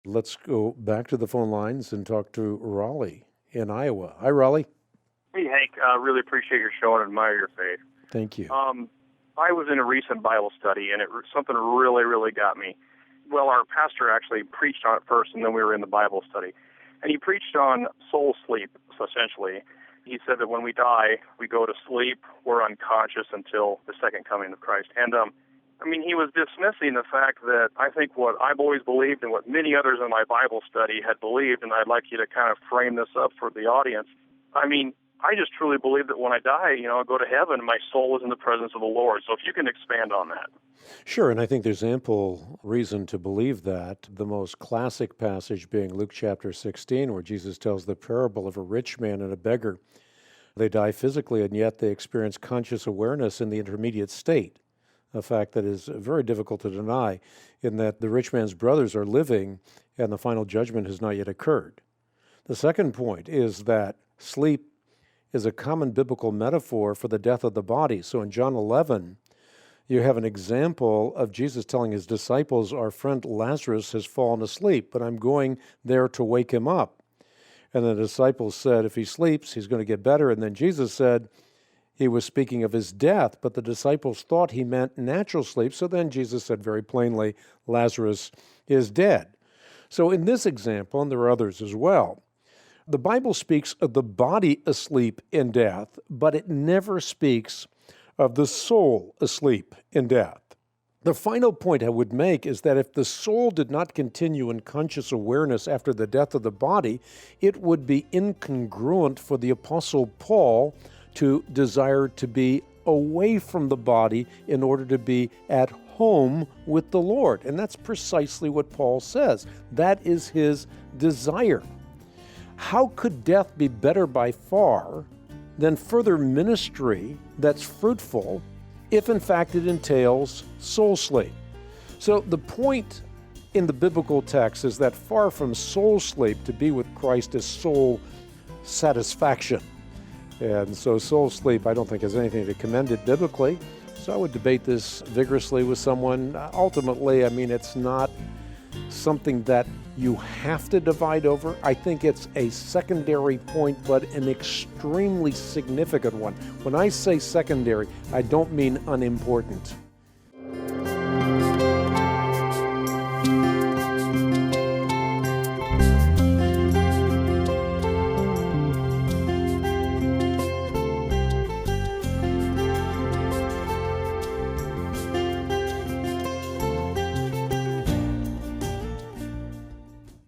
Let's go back to the phone lines and talk to Raleigh in Iowa. Hi, Raleigh. Hey, Hank. I really appreciate your show and admire your faith. Thank you. I was in a recent Bible study, and something really, really got me. Well, our pastor actually preached on it first, and then we were in the Bible study. And he preached on soul sleep, essentially. He said that when we die, we go to sleep, we're unconscious until the second coming of Christ. And, he was dismissing the fact that I think what I've always believed and what many others in my Bible study had believed, and I'd like you to kind of frame this up for the audience. I just truly believe that when I die, I'll go to heaven and my soul is in the presence of the Lord. So if you can expand on that. Sure, and I think there's ample reason to believe that. The most classic passage being Luke chapter 16, where Jesus tells the parable of a rich man and a beggar. They die physically, and yet they experience conscious awareness in the intermediate state, a fact that is very difficult to deny, in that the rich man's brothers are living and the final judgment has not yet occurred. The second point is that sleep is a common biblical metaphor for the death of the body. So in John 11, you have an example of Jesus telling his disciples, our friend Lazarus has fallen asleep, but I'm going there to wake him up. And the disciples said, if he sleeps, he's going to get better. And then Jesus said he was speaking of his death, but the disciples thought he meant natural sleep. So then Jesus said very plainly, Lazarus is dead. So in this example, and there are others as well, the Bible speaks of the body asleep in death, but it never speaks of the soul asleep in death. The final point I would make is that if the soul did not continue in conscious awareness after the death of the body, it would be incongruent for the Apostle Paul to desire to be away from the body in order to be at home with the Lord. And that's precisely what Paul says. That is his desire. How could death be better by far than further ministry that's fruitful if in fact it entails soul sleep? So the point in the biblical text is that far from soul sleep, to be with Christ is soul satisfaction. And so soul sleep I don't think has anything to commend it biblically. So I would debate this vigorously with someone. Ultimately, it's not something that you have to divide over. I think it's a secondary point, but an extremely significant one. When I say secondary, I don't mean unimportant.